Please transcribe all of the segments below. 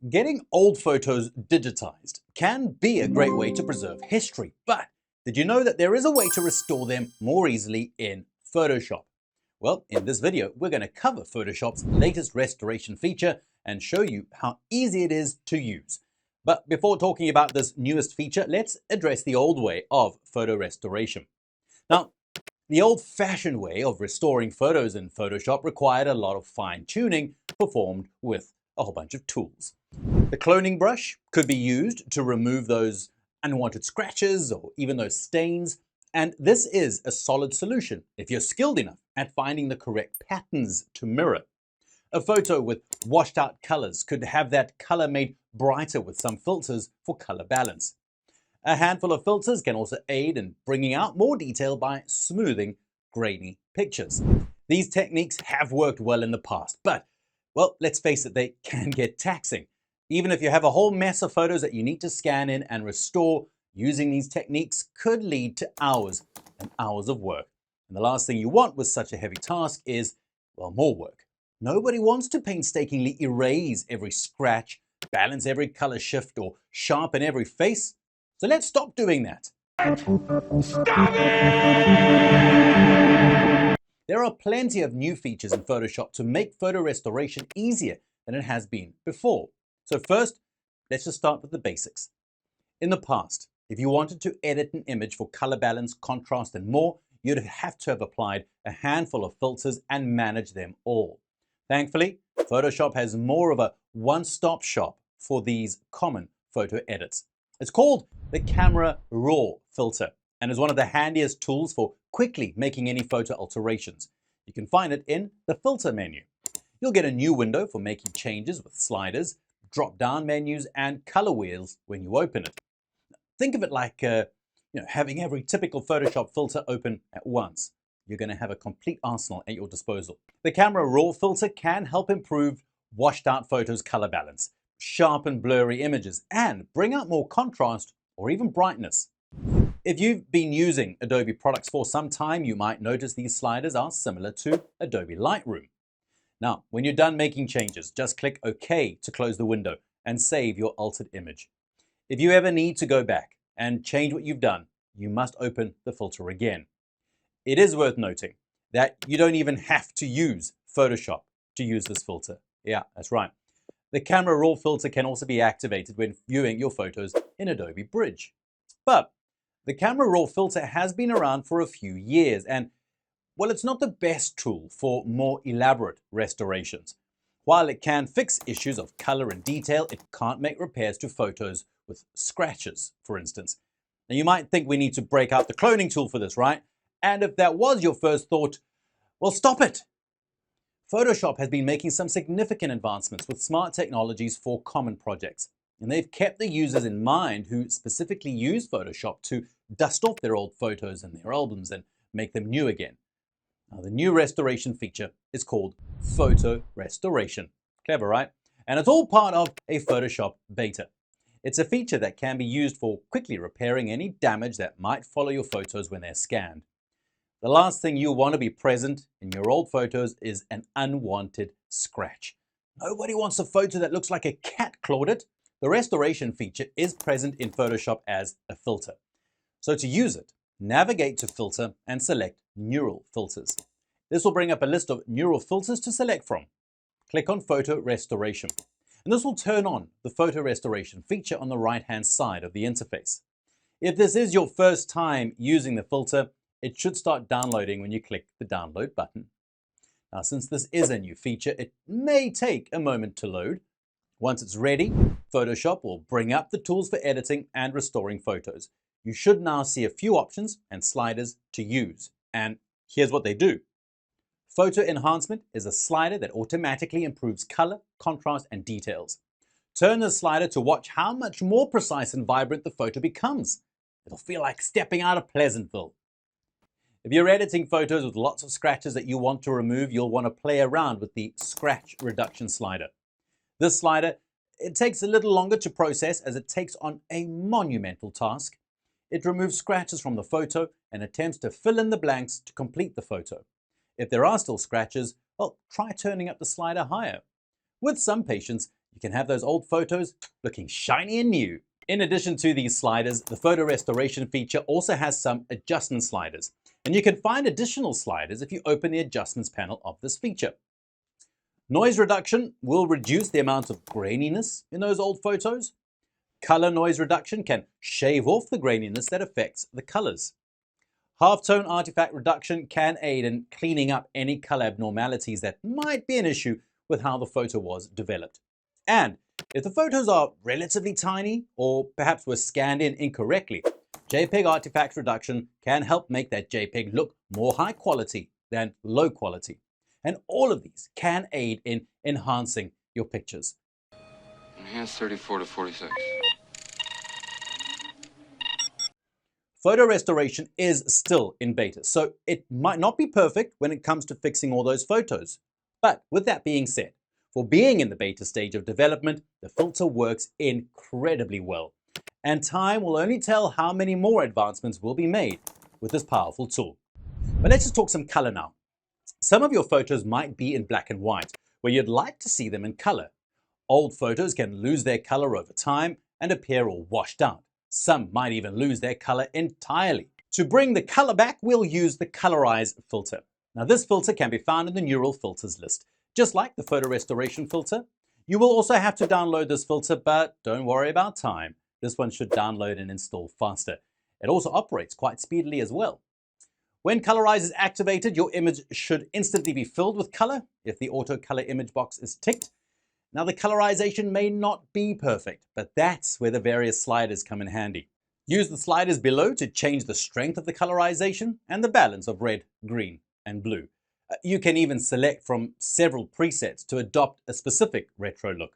Getting old photos digitized can be a great way to preserve history, but did you know that there is a way to restore them more easily in Photoshop? Well, in this video, we're going to cover Photoshop's latest restoration feature and show you how easy it is to use. But before talking about this newest feature, let's address the old way of photo restoration. Now, the old-fashioned way of restoring photos in Photoshop required a lot of fine-tuning performed with a whole bunch of tools. The cloning brush could be used to remove those unwanted scratches or even those stains, and this is a solid solution if you're skilled enough at finding the correct patterns to mirror. A photo with washed out colors could have that color made brighter with some filters for color balance. A handful of filters can also aid in bringing out more detail by smoothing grainy pictures. These techniques have worked well in the past, but, well, let's face it, they can get taxing. Even if you have a whole mess of photos that you need to scan in and restore, using these techniques could lead to hours and hours of work. And the last thing you want with such a heavy task is, well, more work. Nobody wants to painstakingly erase every scratch, balance every color shift, or sharpen every face. So let's stop doing that. Stop it! There are plenty of new features in Photoshop to make photo restoration easier than it has been before. So first, let's just start with the basics. In the past, if you wanted to edit an image for color balance, contrast, and more, you'd have to have applied a handful of filters and managed them all. Thankfully, Photoshop has more of a one-stop shop for these common photo edits. It's called the Camera Raw filter and is one of the handiest tools for quickly making any photo alterations. You can find it in the filter menu. You'll get a new window for making changes with sliders, drop-down menus, and color wheels when you open it. Think of it like having every typical Photoshop filter open at once. You're going to have a complete arsenal at your disposal. The Camera Raw filter can help improve washed-out photos' color balance, sharpen blurry images, and bring out more contrast or even brightness. If you've been using Adobe products for some time, you might notice these sliders are similar to Adobe Lightroom. Now, when you're done making changes, just click OK to close the window and save your altered image. If you ever need to go back and change what you've done, you must open the filter again. It is worth noting that you don't even have to use Photoshop to use this filter. Yeah, that's right. The Camera Raw filter can also be activated when viewing your photos in Adobe Bridge. But the Camera Raw filter has been around for a few years and, well, it's not the best tool for more elaborate restorations. While it can fix issues of color and detail, it can't make repairs to photos with scratches, for instance. Now, you might think we need to break out the cloning tool for this, right? And if that was your first thought, well, stop it. Photoshop has been making some significant advancements with smart technologies for common projects, and they've kept the users in mind who specifically use Photoshop to dust off their old photos and their albums and make them new again. Now, the new restoration feature is called Photo Restoration. Clever, right? And it's all part of a Photoshop beta. It's a feature that can be used for quickly repairing any damage that might follow your photos when they're scanned. The last thing you want to be present in your old photos is an unwanted scratch. Nobody wants a photo that looks like a cat clawed it. The restoration feature is present in Photoshop as a filter. So to use it, navigate to Filter and select Neural Filters. This will bring up a list of neural filters to select from. Click on Photo Restoration, and this will turn on the Photo Restoration feature on the right-hand side of the interface. If this is your first time using the filter, it should start downloading when you click the Download button. Now, since this is a new feature, it may take a moment to load. Once it's ready, Photoshop will bring up the tools for editing and restoring photos. You should now see a few options and sliders to use. And here's what they do. Photo Enhancement is a slider that automatically improves color, contrast, and details. Turn the slider to watch how much more precise and vibrant the photo becomes. It'll feel like stepping out of Pleasantville. If you're editing photos with lots of scratches that you want to remove, you'll want to play around with the Scratch Reduction slider. This slider, it takes a little longer to process as it takes on a monumental task. It removes scratches from the photo and attempts to fill in the blanks to complete the photo. If there are still scratches, well, try turning up the slider higher. With some patients, You can have those old photos looking shiny and new. In addition to these sliders, the photo restoration feature also has some adjustment sliders. And you can find additional sliders if you open the adjustments panel of this feature. Noise reduction will reduce the amount of graininess in those old photos. Color noise reduction can shave off the graininess that affects the colors. Halftone artifact reduction can aid in cleaning up any color abnormalities that might be an issue with how the photo was developed. And if the photos are relatively tiny or perhaps were scanned in incorrectly, JPEG artifact reduction can help make that JPEG look more high quality than low quality. And all of these can aid in enhancing your pictures. Enhance 34 to 46. Photo restoration is still in beta, so it might not be perfect when it comes to fixing all those photos. But with that being said, for being in the beta stage of development, the filter works incredibly well. And time will only tell how many more advancements will be made with this powerful tool. But let's just talk some color now. Some of your photos might be in black and white, where you'd like to see them in color. Old photos can lose their color over time and appear all washed out. Some might even lose their color entirely. To bring the color back, we'll use the Colorize filter. Now this filter can be found in the neural filters list. Just like the photo restoration filter, you will also have to download this filter, but don't worry about time. This one should download and install faster. It also operates quite speedily as well. When Colorize is activated, your image should instantly be filled with color if the auto color image box is ticked. Now the colorization may not be perfect, but that's where the various sliders come in handy. Use the sliders below to change the strength of the colorization and the balance of red, green, and blue. You can even select from several presets to adopt a specific retro look.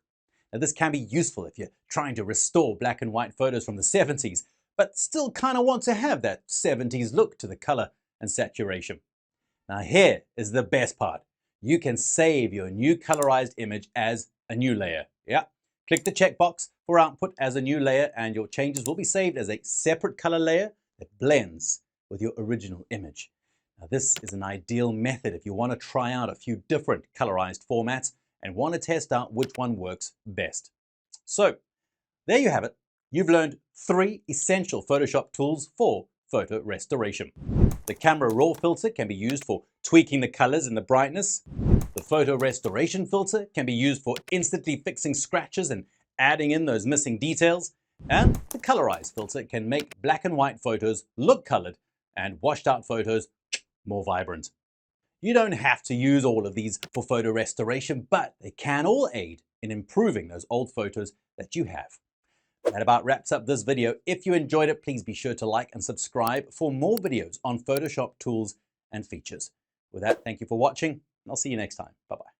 Now this can be useful if you're trying to restore black and white photos from the 70s, but still kind of want to have that 70s look to the color and saturation. Now here is the best part. You can save your new colorized image as a new layer. Yeah, click the checkbox for output as a new layer and your changes will be saved as a separate color layer that blends with your original image. Now this is an ideal method if you want to try out a few different colorized formats and want to test out which one works best. So there you have it. You've learned 3 essential Photoshop tools for photo restoration. The camera raw filter can be used for tweaking the colors and the brightness. The photo restoration filter can be used for instantly fixing scratches and adding in those missing details. And the Colorize filter can make black and white photos look colored and washed out photos more vibrant. You don't have to use all of these for photo restoration, but they can all aid in improving those old photos that you have. That about wraps up this video. If you enjoyed it, please be sure to like and subscribe for more videos on Photoshop tools and features. With that, thank you for watching, and I'll see you next time. Bye-bye.